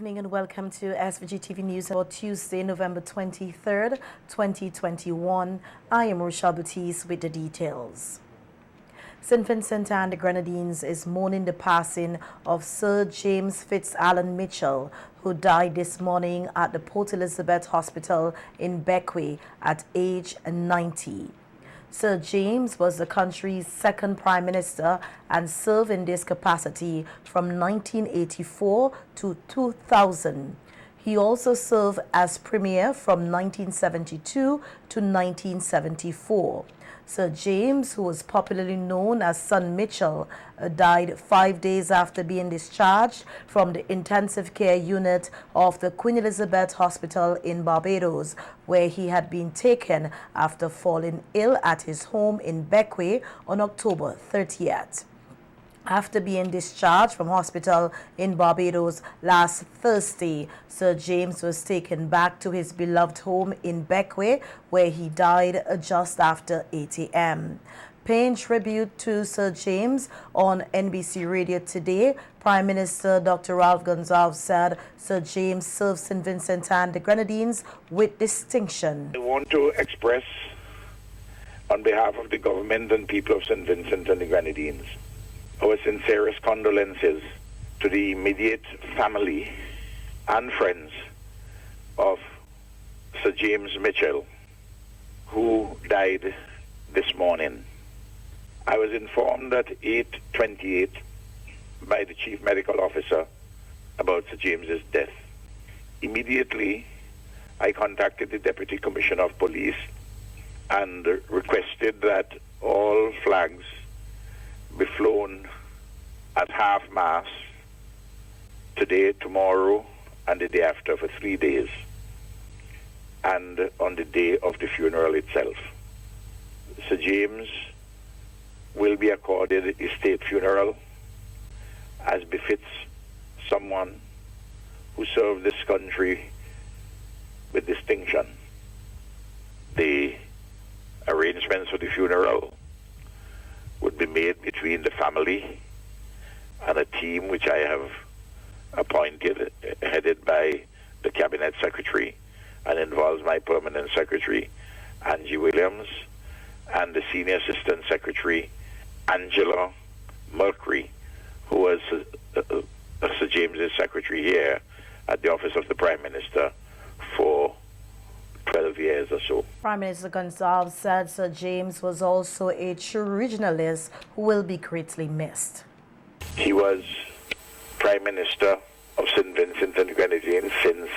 evening and welcome to SVG-TV News for Tuesday, November 23rd, 2021. I am Baptiste with the details. St. Vincent and the Grenadines is mourning the passing of Sir James Fitz-Alan Mitchell, who died this morning at the Port Elizabeth Hospital in Bacchus at age 90. Sir James was the country's second Prime Minister and served in this capacity from 1984 to 2000. He also served as Premier from 1972 to 1974. Sir James, who was popularly known as Son Mitchell, died 5 days after being discharged from the intensive care unit of the Queen Elizabeth Hospital in Barbados, where he had been taken after falling ill at his home in Bacchus on October 30th. After being discharged from hospital in Barbados last Thursday, Sir James was taken back to his beloved home in Bacchus, where he died just after 8 a.m. Paying tribute to Sir James on NBC Radio today, Prime Minister Dr. Ralph Gonsalves said Sir James served St. Vincent and the Grenadines with distinction. I want to express, on behalf of the government and people of St. Vincent and the Grenadines, our sincerest condolences to the immediate family and friends of Sir James Mitchell, who died this morning. I was informed at 8:28 by the Chief Medical Officer about Sir James's death. Immediately, I contacted the Deputy Commissioner of Police and requested that all flags be flown at half-mast today, tomorrow, and the day after for 3 days, and on the day of the funeral itself. Sir James will be accorded a state funeral as befits someone who served this country with distinction. The arrangements for the funeral would be made between the family and a team which I have appointed, headed by the Cabinet Secretary, and involves my Permanent Secretary, Angie Williams, and the Senior Assistant Secretary, Angela Mercury, who was Sir James's secretary here at the Office of the Prime Minister for 12 years or so. Prime Minister Gonsalves said Sir James was also a true regionalist who will be greatly missed. He was Prime Minister of St. Vincent and the Grenadines since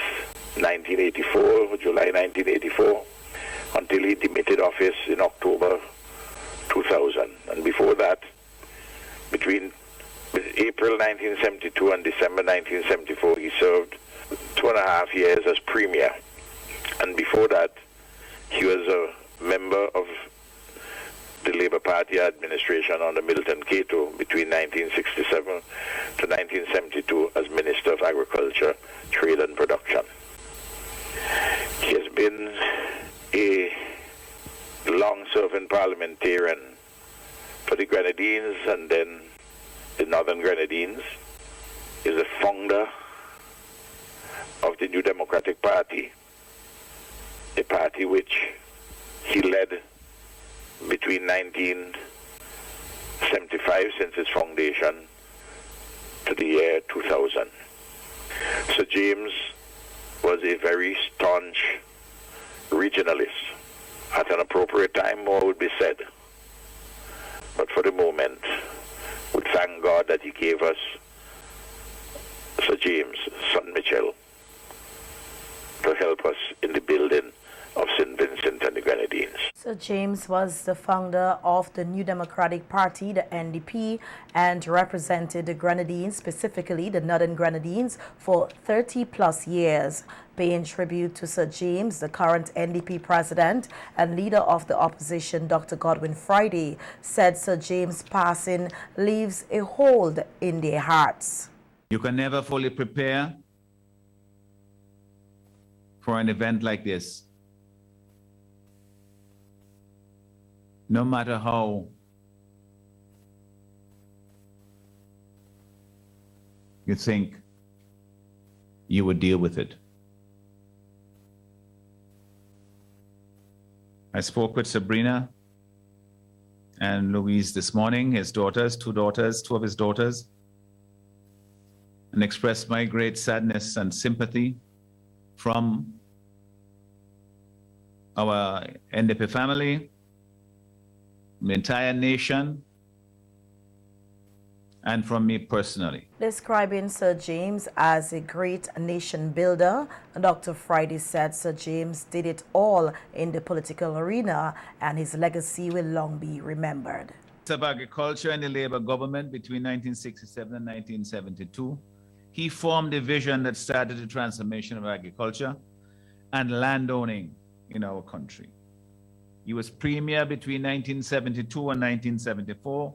1984, July 1984, until he demitted office in October 2000. And before that, between April 1972 and December 1974, he served 2.5 years as Premier. And before that, he was a member of the Labour Party administration under Milton Cato between 1967 to 1972 as Minister of Agriculture, Trade and Production. He has been a long-serving parliamentarian for the Grenadines and then the Northern Grenadines. He is a founder of the New Democratic Party, a party which he led between 1975, since its foundation, to the year 2000. Sir James was a very staunch regionalist. At an appropriate time, more would be said. But for the moment, we thank God that he gave us Sir James, Son Mitchell, to help us in the building of St. Vincent and the Grenadines. Sir James was the founder of the New Democratic Party, the NDP, and represented the Grenadines, specifically the Northern Grenadines, for 30-plus years. Paying tribute to Sir James, the current NDP president and leader of the opposition, Dr. Godwin Friday, said Sir James' passing leaves a hold in their hearts. You can never fully prepare for an event like this. No matter how you think you would deal with it. I spoke with Sabrina and Louise this morning, his daughters, two of his daughters, and expressed my great sadness and sympathy from our NDP family, the entire nation, and from me personally. Describing Sir James as a great nation builder, Dr. Friday said Sir James did it all in the political arena and his legacy will long be remembered. Of agriculture and the Labour government between 1967 and 1972, he formed a vision that started the transformation of agriculture and landowning in our country. He was premier between 1972 and 1974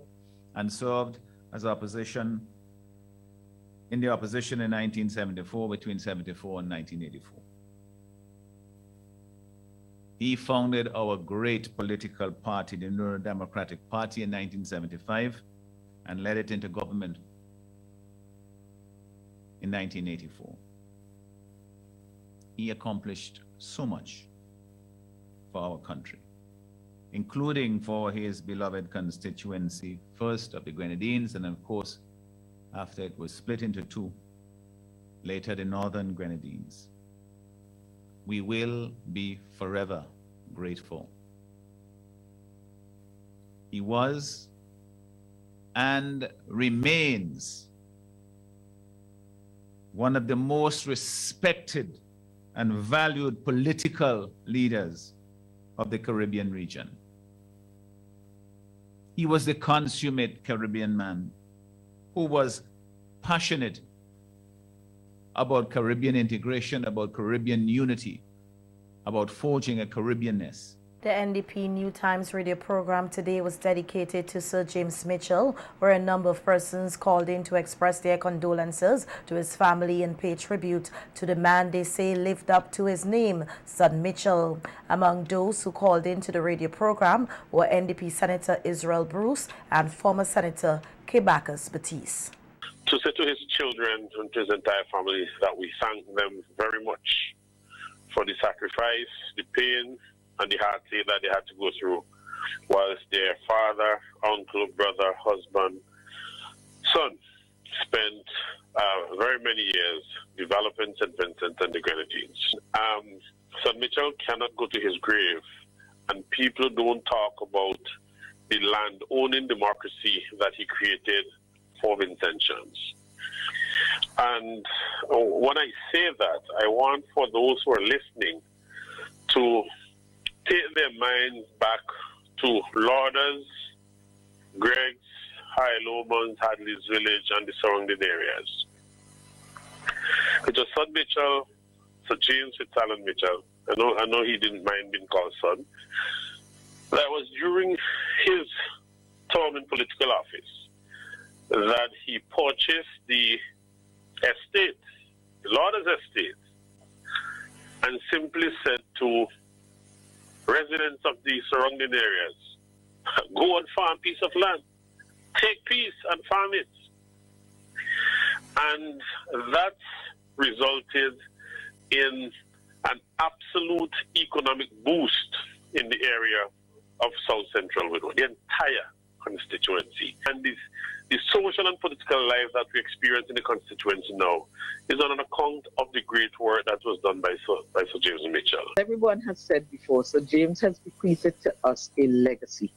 and served as opposition in the opposition in 1974 between 74 and 1984. He founded our great political party, the Neuro Democratic Party, in 1975 and led it into government in 1984. He accomplished so much for our country, including for his beloved constituency, first of the Grenadines, and of course, after it was split into two, later the Northern Grenadines. We will be forever grateful. He was and remains one of the most respected and valued political leaders of the Caribbean region. He was the consummate Caribbean man who was passionate about Caribbean integration, about Caribbean unity, about forging a Caribbeanness. The NDP New Times radio program today was dedicated to Sir James Mitchell, where a number of persons called in to express their condolences to his family and pay tribute to the man they say lived up to his name, son Mitchell. Among those who called into the radio program were NDP Senator Israel Bruce and former Senator Bacchus Baptiste. To say to his children and to his entire family that we thank them very much for the sacrifice, the pain, and the hardship that they had to go through whilst their father, uncle, brother, husband, son spent very many years developing St. Vincent and the Grenadines. Son Mitchell cannot go to his grave, and people don't talk about the land-owning democracy that he created for Vincentians. And when I say that, I want for those who are listening to take their minds back to Lauders, Greg's, High Lomans, Hadley's Village, and the surrounding areas. It was son Mitchell, Sir James Fitzallen Mitchell. I know he didn't mind being called son. That was during his term in political office that he purchased the estate, the Lauders estate, and simply said to residents of the surrounding areas, go and farm a piece of land, take peace and farm it. And that resulted in an absolute economic boost in the area of South Central Widow, the entire constituency. And the social and political life that we experience in the constituency now is on an account of the great work that was done by Sir James Mitchell. Everyone has said before, Sir James has bequeathed to us a legacy.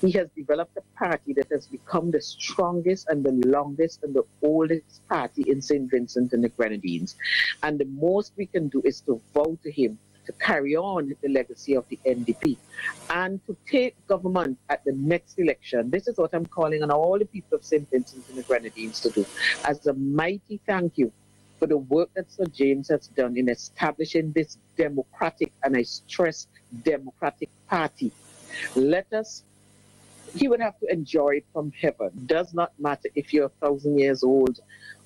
He has developed a party that has become the strongest and the longest and the oldest party in St. Vincent and the Grenadines. And the most we can do is to vow to him to carry on the legacy of the NDP and to take government at the next election. This is what I'm calling on all the people of St. Vincent and the Grenadines to do, as a mighty thank you for the work that Sir James has done in establishing this democratic, and I stress democratic party. He would have to enjoy it from heaven. Does not matter if you're 1,000 years old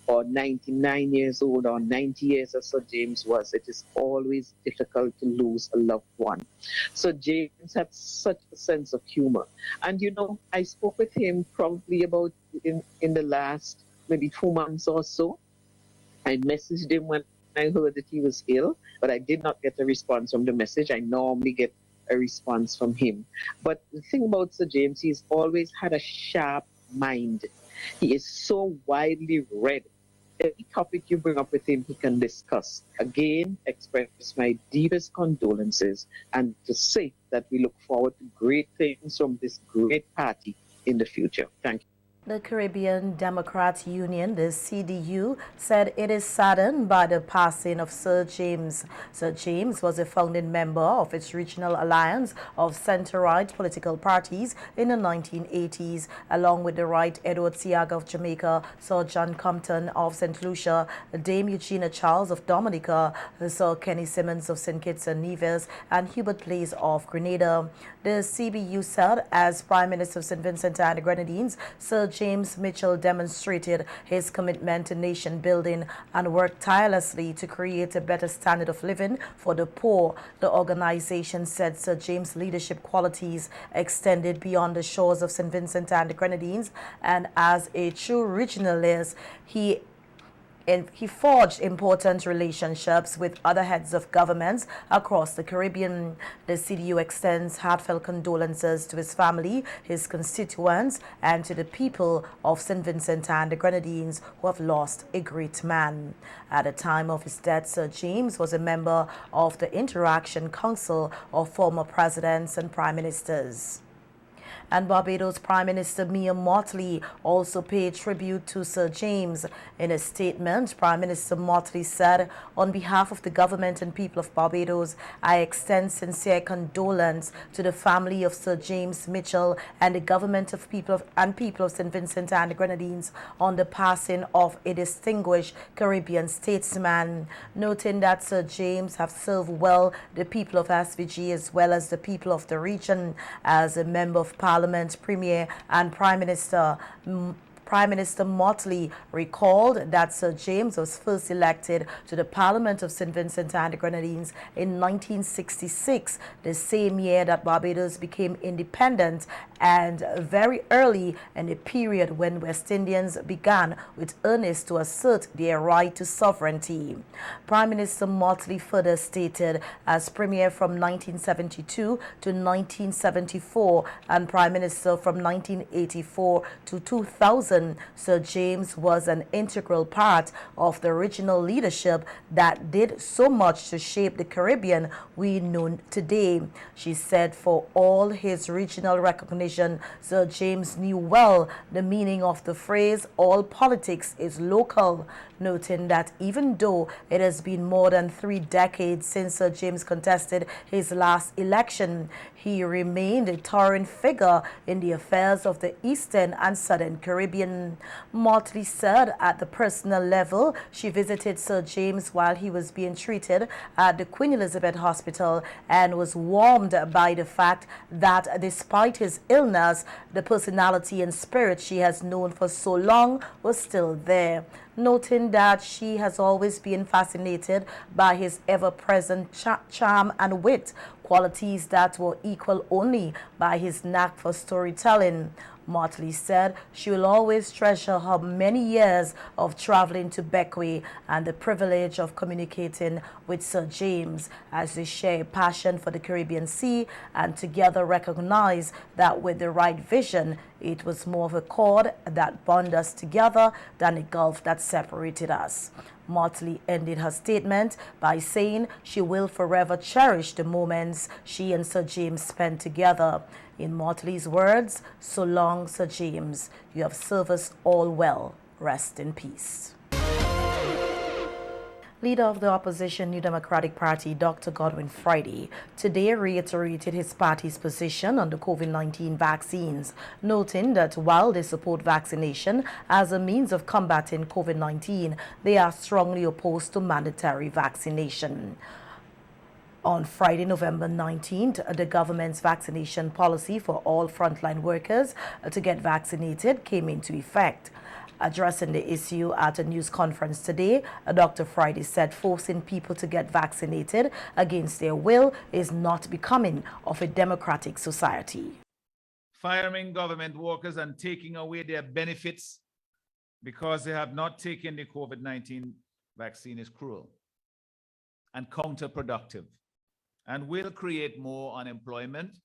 or 99 years old or 90 years as Sir James was. It is always difficult to lose a loved one. So James had such a sense of humor. And you know, I spoke with him probably about in the last maybe 2 months or so. I messaged him when I heard that he was ill, but I did not get a response from the message. I normally get a response from him. But the thing about Sir James, he's always had a sharp mind. He is so widely read. Any topic you bring up with him, he can discuss. Again, express my deepest condolences and to say that we look forward to great things from this great party in the future. Thank you. The Caribbean Democrat Union, the CDU, said it is saddened by the passing of Sir James. Sir James was a founding member of its regional alliance of center-right political parties in the 1980s, along with the right Edward Seaga of Jamaica, Sir John Compton of St. Lucia, Dame Eugenia Charles of Dominica, Sir Kenny Simmons of St. Kitts and Nevis, and Hubert Place of Grenada. The CBU said, as Prime Minister of St. Vincent and the Grenadines, Sir James Mitchell demonstrated his commitment to nation building and worked tirelessly to create a better standard of living for the poor. The organization said Sir James' leadership qualities extended beyond the shores of St. Vincent and the Grenadines, and as a true regionalist, he forged important relationships with other heads of governments across the Caribbean. The CDU extends heartfelt condolences to his family, his constituents, and to the people of St. Vincent and the Grenadines who have lost a great man. At the time of his death, Sir James was a member of the Interaction Council of former presidents and prime ministers. And Barbados Prime Minister Mia Mottley also paid tribute to Sir James. In a statement, Prime Minister Mottley said, "On behalf of the government and people of Barbados, I extend sincere condolence to the family of Sir James Mitchell and the government of people of St. Vincent and the Grenadines on the passing of a distinguished Caribbean statesman," noting that Sir James have served well the people of SVG as well as the people of the region. As a member of Parliament, Premier and Prime Minister Mottley recalled that Sir James was first elected to the Parliament of St. Vincent and the Grenadines in 1966, the same year that Barbados became independent, and very early in a period when West Indians began with earnest to assert their right to sovereignty. Prime Minister Mottley further stated, as Premier from 1972 to 1974 and Prime Minister from 1984 to 2000, Sir James was an integral part of the original leadership that did so much to shape the Caribbean we know today. She said for all his regional recognition, Sir James knew well the meaning of the phrase, "all politics is local," noting that even though it has been more than 3 decades since Sir James contested his last election, he remained a towering figure in the affairs of the Eastern and Southern Caribbean. Mottley said at the personal level, she visited Sir James while he was being treated at the Queen Elizabeth Hospital and was warmed by the fact that despite his illness, the personality and spirit she has known for so long was still there, noting that she has always been fascinated by his ever-present charm and wit, qualities that were equal only by his knack for storytelling. Mottley said she will always treasure her many years of traveling to Bacchus and the privilege of communicating with Sir James, as they share a passion for the Caribbean Sea and together recognize that with the right vision, it was more of a cord that bound us together than a gulf that separated us. Mottley ended her statement by saying she will forever cherish the moments she and Sir James spent together. In Mottley's words, "So long, Sir James, you have served us all well. Rest in peace." Leader of the opposition New Democratic Party, Dr. Godwin, Friday, today reiterated his party's position on the COVID-19 vaccines, noting that while they support vaccination as a means of combating COVID-19, they are strongly opposed to mandatory vaccination. On Friday, November 19th, the government's vaccination policy for all frontline workers to get vaccinated came into effect. Addressing the issue at a news conference today, Dr. Friday said forcing people to get vaccinated against their will is not becoming of a democratic society. Firing government workers and taking away their benefits because they have not taken the COVID-19 vaccine is cruel. and counterproductive and will create more unemployment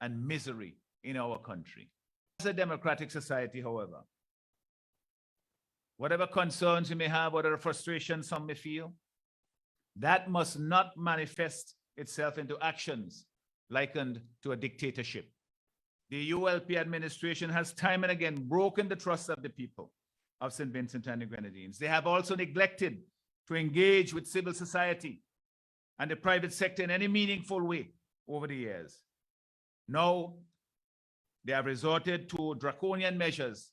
and misery in our country. As a democratic society, however, whatever concerns you may have, whatever frustrations some may feel, that must not manifest itself into actions likened to a dictatorship. The ULP administration has time and again broken the trust of the people of St. Vincent and the Grenadines. They have also neglected to engage with civil society and the private sector in any meaningful way over the years. Now, they have resorted to draconian measures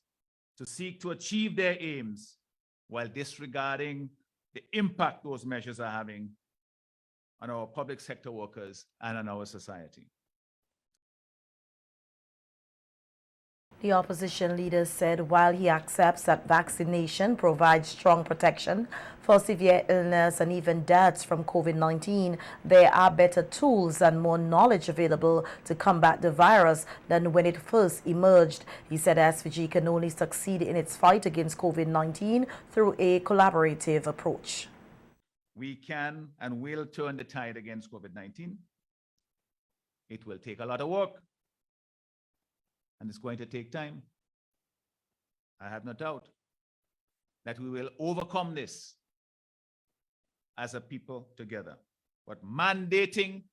to seek to achieve their aims while disregarding the impact those measures are having on our public sector workers and on our society. The opposition leader said while he accepts that vaccination provides strong protection for severe illness and even deaths from COVID-19, there are better tools and more knowledge available to combat the virus than when it first emerged. He said SVG can only succeed in its fight against COVID-19 through a collaborative approach. We can and will turn the tide against COVID-19. It will take a lot of work. And it's going to take time. I have no doubt that we will overcome this as a people together. But mandating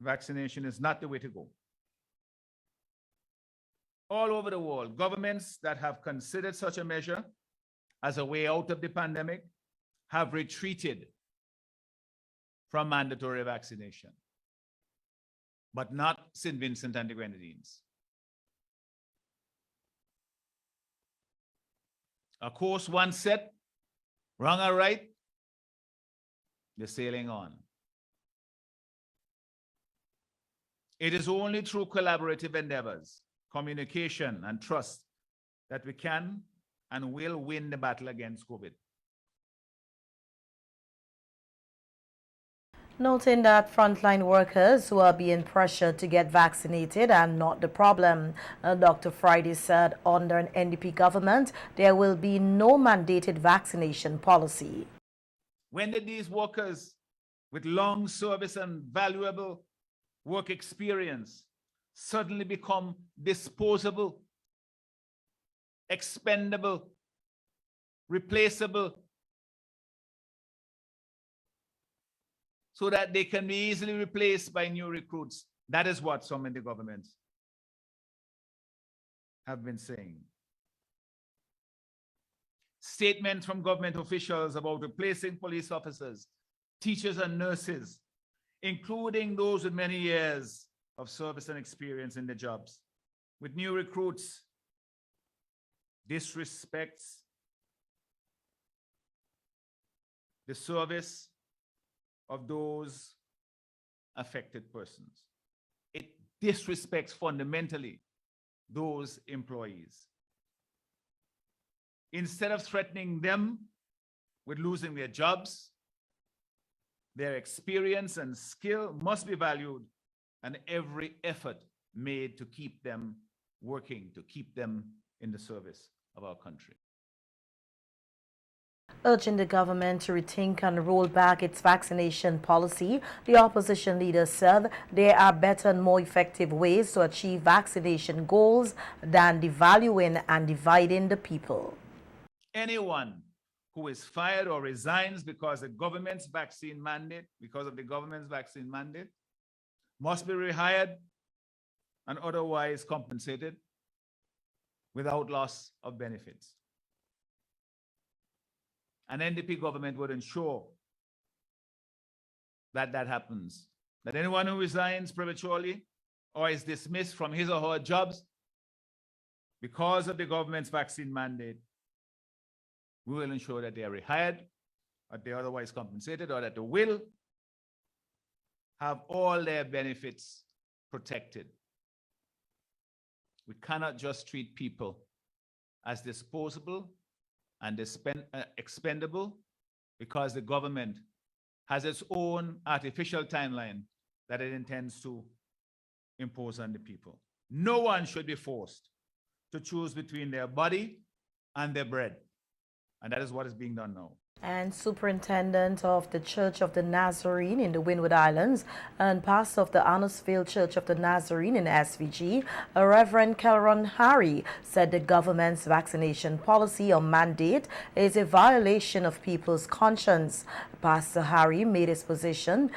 vaccination is not the way to go. All over the world, governments that have considered such a measure as a way out of the pandemic have retreated from mandatory vaccination, but not St. Vincent and the Grenadines. A course once set, wrong or right, they're sailing on. It is only through collaborative endeavors, communication, and trust that we can and will win the battle against COVID. Noting that frontline workers who are being pressured to get vaccinated are not the problem. Dr. Friday said under an NDP government, there will be no mandated vaccination policy. When did these workers with long service and valuable work experience suddenly become disposable, expendable, replaceable, so that they can be easily replaced by new recruits? That is what some in the government have been saying. Statements from government officials about replacing police officers, teachers and nurses, including those with many years of service and experience in the jobs, with new recruits, disrespects the service of those affected persons. It disrespects fundamentally those employees. Instead of threatening them with losing their jobs, their experience and skill must be valued, and every effort made to keep them working, to keep them in the service of our country. Urging the government to rethink and roll back its vaccination policy, the opposition leader said there are better and more effective ways to achieve vaccination goals than devaluing and dividing the people. Anyone who is fired or resigns because of the government's vaccine mandate, must be rehired and otherwise compensated without loss of benefits. An NDP government would ensure that that happens. That anyone who resigns prematurely or is dismissed from his or her jobs because of the government's vaccine mandate, we will ensure that they are rehired, or they are otherwise compensated, or that they will have all their benefits protected. We cannot just treat people as disposable and expendable because the government has its own artificial timeline that it intends to impose on the people. No one should be forced to choose between their body and their bread. And that is what is being done now. And Superintendent of the Church of the Nazarene in the Windward Islands and Pastor of the Arnosville Church of the Nazarene in SVG, Reverend Kelron Harry, said the government's vaccination policy or mandate is a violation of people's conscience. Pastor Harry made his position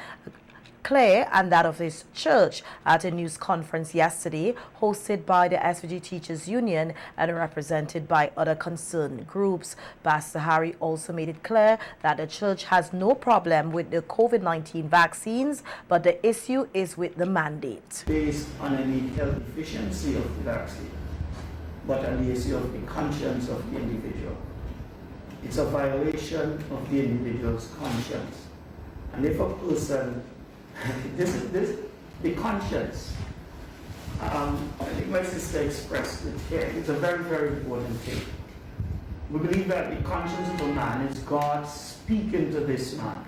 clear and that of his church at a news conference yesterday hosted by the SVG Teachers Union and represented by other concerned groups. Pastor Harry also made it clear that the church has no problem with the COVID-19 vaccines, but the issue is with the mandate. Based on any health efficiency of the vaccine, but on the issue of the conscience of the individual. It's a violation of the individual's conscience. And if a person the conscience, I think my sister expressed it here. It's a very, very important thing. We believe that the conscience of a man is God speaking to this man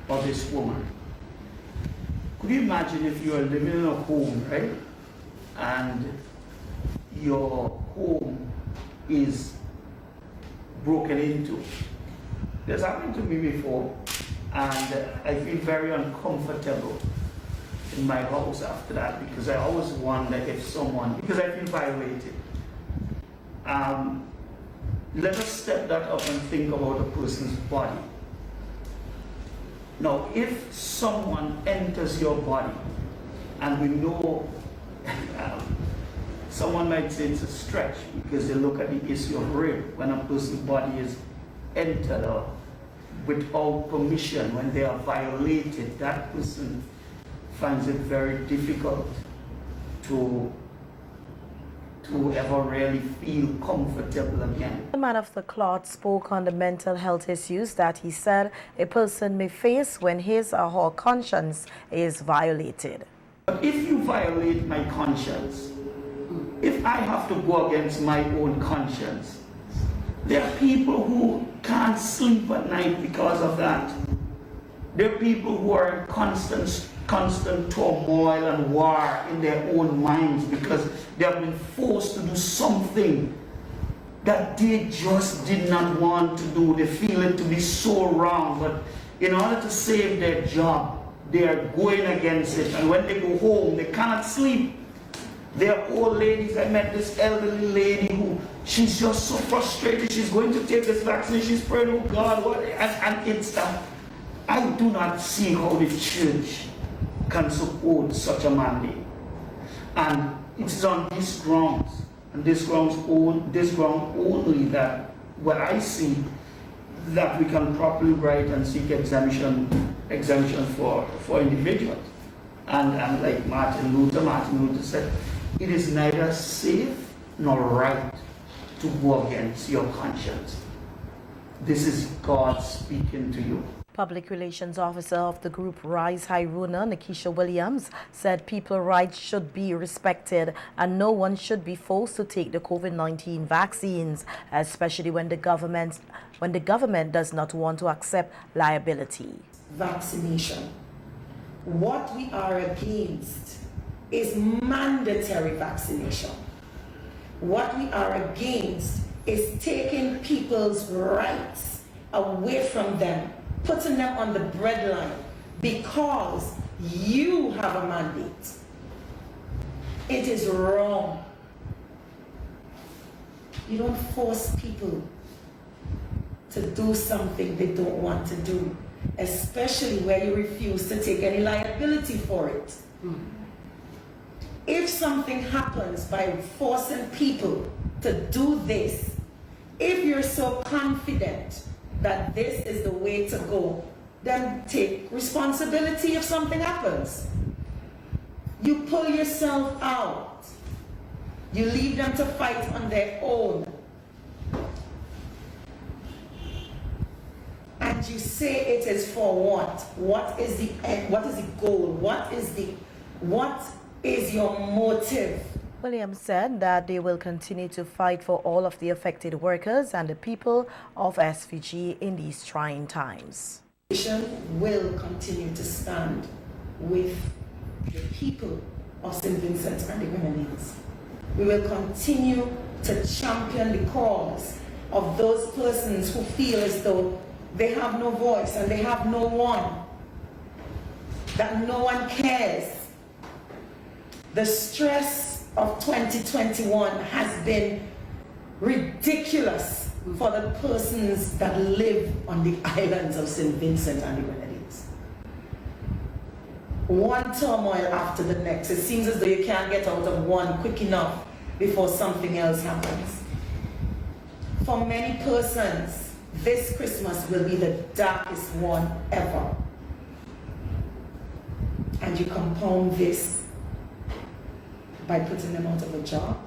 or this woman. Could you imagine if you are living in a home, right? And your home is broken into. This happened to me before. And I feel very uncomfortable in my house after that because I always wonder if someone, because I feel violated. Let us step that up and think about a person's body. Now, if someone enters your body, and we know someone might say it's a stretch because they look at the issue of rape when a person's body is entered or without permission, when they are violated, that person finds it very difficult to ever really feel comfortable again. The man of the cloth spoke on the mental health issues that he said a person may face when his or her conscience is violated. But if you violate my conscience, if I have to go against my own conscience, there are people who can't sleep at night because of that. There are people who are in constant turmoil and war in their own minds because they have been forced to do something that they just did not want to do. They feel it to be so wrong, but in order to save their job, they are going against it. And when they go home, they cannot sleep. There are old ladies. I met this elderly lady who, she's just so frustrated. She's going to take this vaccine. She's praying, oh God, what? And it's that. I do not see how the church can support such a mandate. And it is on these grounds, and this ground only that what I see that we can properly write and seek exemption for individuals. And like Martin Luther said, it is neither safe nor right to go against your conscience. This is God speaking to you. Public Relations Officer of the group Rise Hiruna, Nikisha Williams, said people's rights should be respected and no one should be forced to take the COVID-19 vaccines, especially when the government does not want to accept liability. Vaccination. What we are against is mandatory vaccination. What we are against is taking people's rights away from them, putting them on the breadline because you have a mandate. It is wrong. You don't force people to do something they don't want to do, especially where you refuse to take any liability for it. If something happens by forcing people to do this, if you're so confident that this is the way to go, then take responsibility if something happens. You pull yourself out. You leave them to fight on their own. And you say it is for what? What is the end? What is the goal? What is your motive? Williams said that they will continue to fight for all of the affected workers and the people of SVG in these trying times. Will continue to stand with the people of St. Vincent and the Grenadines. We will continue to champion the cause of those persons who feel as though they have no voice and they have no one, that no one cares. The stress of 2021 has been ridiculous for the persons that live on the islands of St. Vincent and the Grenadines. One turmoil after the next. It seems as though you can't get out of one quick enough before something else happens. For many persons, this Christmas will be the darkest one ever. And you compound this by putting them out of a job.